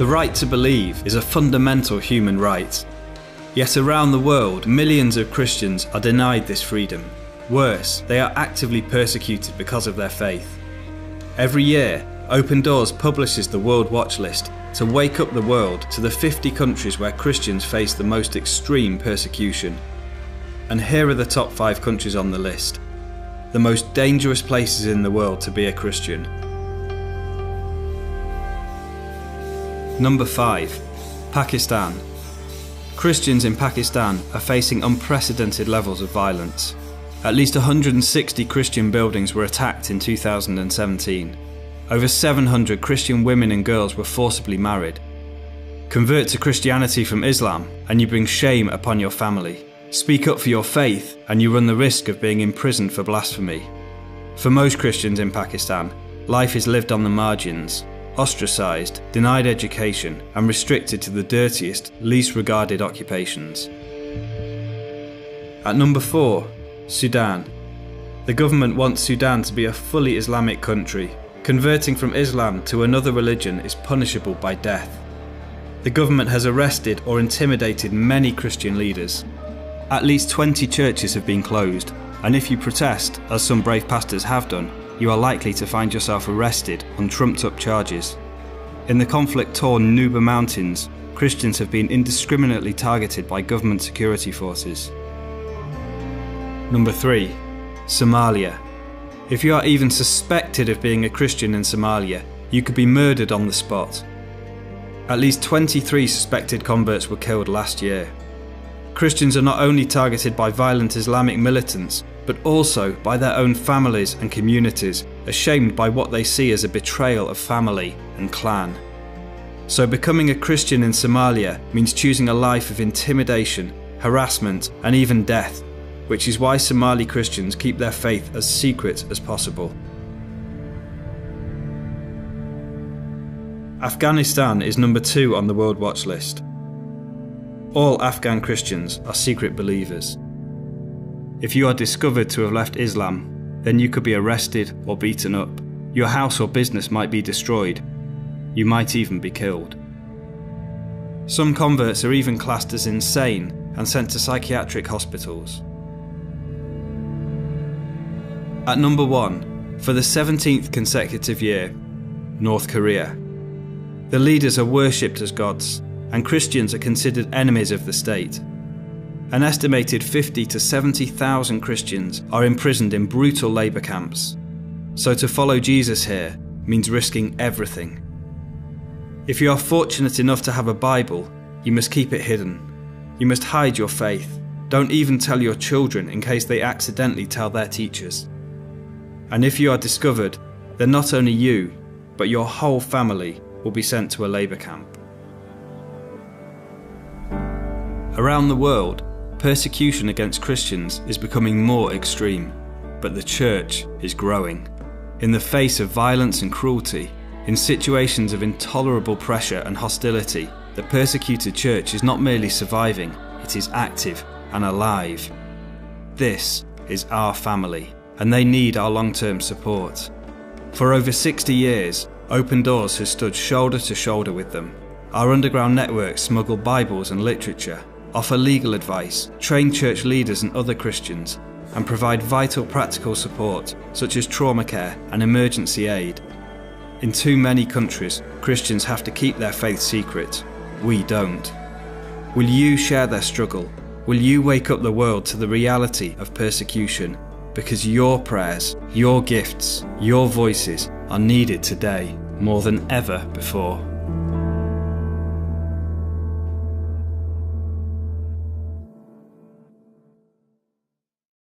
The right to believe is a fundamental human right. Yet around the world, millions of Christians are denied this freedom. Worse, they are actively persecuted because of their faith. Every year, Open Doors publishes the World Watch List to wake up the world to the 50 countries where Christians face the most extreme persecution. And here are the top 5 countries on the list. The most dangerous places in the world to be a Christian. Number 5. Pakistan. Christians in Pakistan are facing unprecedented levels of violence. At least 160 Christian buildings were attacked in 2017. Over 700 Christian women and girls were forcibly married. Convert to Christianity from Islam and you bring shame upon your family. Speak up for your faith and you run the risk of being imprisoned for blasphemy. For most Christians in Pakistan, life is lived on the margins, ostracised, denied education, and restricted to the dirtiest, least regarded occupations. At number 4, Sudan. The government wants Sudan to be a fully Islamic country. Converting from Islam to another religion is punishable by death. The government has arrested or intimidated many Christian leaders. At least 20 churches have been closed, and if you protest, as some brave pastors have done, you are likely to find yourself arrested on trumped-up charges. In the conflict-torn Nuba Mountains, Christians have been indiscriminately targeted by government security forces. Number 3. Somalia. If you are even suspected of being a Christian in Somalia, you could be murdered on the spot. At least 23 suspected converts were killed last year. Christians are not only targeted by violent Islamic militants, but also by their own families and communities, ashamed by what they see as a betrayal of family and clan. So becoming a Christian in Somalia means choosing a life of intimidation, harassment, and even death, which is why Somali Christians keep their faith as secret as possible. Afghanistan is number 2 on the World Watch List. All Afghan Christians are secret believers. If you are discovered to have left Islam, then you could be arrested or beaten up. Your house or business might be destroyed. You might even be killed. Some converts are even classed as insane and sent to psychiatric hospitals. At number 1, for the 17th consecutive year, North Korea. The leaders are worshipped as gods, and Christians are considered enemies of the state. An estimated 50 to 70,000 Christians are imprisoned in brutal labour camps. So to follow Jesus here means risking everything. If you are fortunate enough to have a Bible, you must keep it hidden. You must hide your faith. Don't even tell your children in case they accidentally tell their teachers. And if you are discovered, then not only you, but your whole family will be sent to a labour camp. Around the world, persecution against Christians is becoming more extreme, but the church is growing. In the face of violence and cruelty, in situations of intolerable pressure and hostility, the persecuted church is not merely surviving, it is active and alive. This is our family, and they need our long-term support. For over 60 years, Open Doors has stood shoulder to shoulder with them. Our underground networks smuggle Bibles and literature, offer legal advice, train church leaders and other Christians, and provide vital practical support such as trauma care and emergency aid. In too many countries, Christians have to keep their faith secret. We don't. Will you share their struggle? Will you wake up the world to the reality of persecution? Because your prayers, your gifts, your voices are needed today more than ever before.